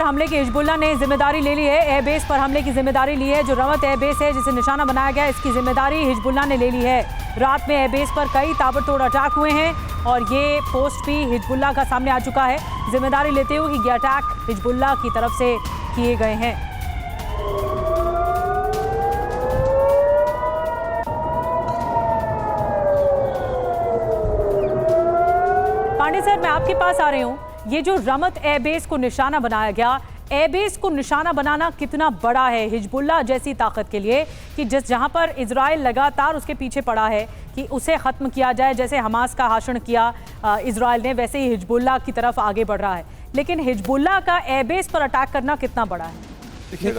हमले की हिजबुल्लाह ने जिम्मेदारी ले ली है। एयरबेस पर हमले की जिम्मेदारी ली है। जो रमत एयरबेस है जिसे निशाना बनाया गया, इसकी जिम्मेदारी हिजबुल्लाह ने ले ली है। रात में एयरबेस पर कई ताबड़तोड़ अटैक हुए हैं और ये पोस्ट भी हिजबुल्लाह का सामने आ चुका है। जिम्मेदारी लेते हुए कि ये अटैक हिजबुल्लाह की तरफ से किए गए हैं। पांडे सर, मैं आपके पास आ रही हूँ। ये जो रमत एयरबेस को निशाना बनाया गया, एयरबेस को निशाना बनाना कितना बड़ा है हिजबुल्लाह जैसी ताकत के लिए कि जहां पर इजराइल लगातार उसके पीछे पड़ा है कि उसे ख़त्म किया जाए। जैसे हमास का भाषण किया इजराइल ने, वैसे ही हिजबुल्लाह की तरफ आगे बढ़ रहा है। लेकिन हिजबुल्लाह का एयरबेस पर अटैक करना कितना बड़ा है? देखिए,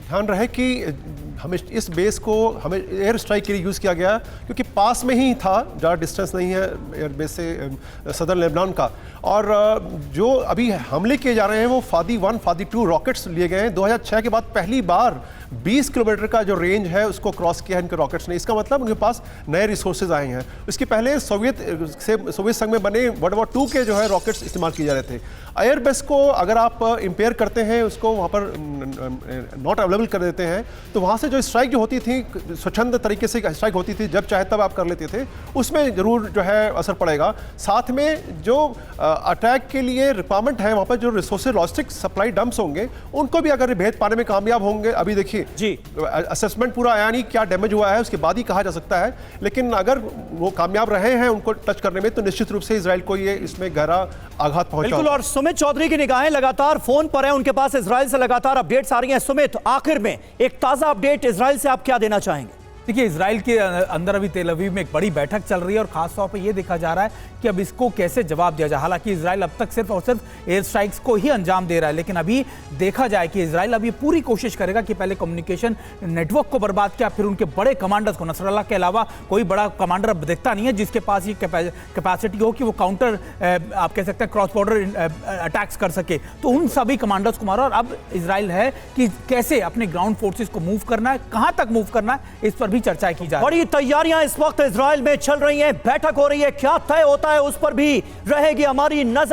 ध्यान रहे कि हमें इस बेस को हमें एयर स्ट्राइक के लिए यूज़ किया गया क्योंकि पास में ही था, ज़्यादा डिस्टेंस नहीं है एयर बेस से सदर लेबनान का। और जो अभी हमले किए जा रहे हैं वो फादी 1, फादी 2 रॉकेट्स लिए गए हैं। 2006 के बाद पहली बार 20 किलोमीटर का जो रेंज है उसको क्रॉस किया है इनके रॉकेट्स ने। इसका मतलब उनके पास नए रिसोर्सेज आए हैं। इसके पहले सोवियत संघ में बने वर्ल्ड वॉर 2 के जो है रॉकेट्स इस्तेमाल किए जा रहे थे। एयरबेस को अगर आप इम्पेयर करते हैं, उसको वहाँ पर नॉट अवेलेबल कर देते हैं, तो वहाँ से जो स्ट्राइक जो होती थी, स्वच्छंद तरीके से स्ट्राइक होती थी, जब चाहे तब आप कर लेते थे, उसमें ज़रूर जो है असर पड़ेगा। साथ में जो अटैक के लिए रिक्वायरमेंट है, वहाँ पर जो रिसोर्सेज लॉजिस्टिक सप्लाई डंप्स होंगे, उनको भी अगर भेद पाने में कामयाब होंगे। अभी देखिए जी, असेसमेंट पूरा आया नहीं, क्या डैमेज हुआ है उसके बाद ही कहा जा सकता है। लेकिन अगर वो कामयाब रहे हैं उनको टच करने में, तो निश्चित रूप से इजराइल को ये इसमें गहरा आघात पहुंचा। बिल्कुल। और सुमित चौधरी की निगाहें लगातार फोन पर है, उनके पास इजराइल से लगातार अपडेट्स आ रही हैं। सुमित, आखिर में एक ताजा अपडेट इजराइल से आप क्या देना चाहेंगे? देखिए, इजराइल के अंदर अभी तेल अवीव में एक बड़ी बैठक चल रही है और खास तौर पे ये देखा जा रहा है कि अब इसको कैसे जवाब दिया जाए। हालांकि इजराइल अब तक सिर्फ और सिर्फ एयर स्ट्राइक्स को ही अंजाम दे रहा है, लेकिन अभी देखा जाए कि इजराइल अब ये पूरी कोशिश करेगा कि पहले कम्युनिकेशन नेटवर्क को बर्बाद किया, फिर उनके बड़े कमांडर्स को, नसरल्लाह के अलावा कोई बड़ा कमांडर अब दिखता नहीं है जिसके पास ये कैपेसिटी हो कि वो काउंटर आप कह सकते हैं क्रॉस बॉर्डर अटैक्स कर सके। तो उन सभी कमांडर्स को मारा और अब इजराइल है कि कैसे अपने ग्राउंड फोर्सेस को मूव करना है, कहाँ तक मूव करना है, इस पर भी चर्चा की जा रही है। बड़ी तैयारियां इस वक्त इजराइल में चल रही हैं, बैठक हो रही है, क्या तय होता है उस पर भी रहेगी हमारी नजर।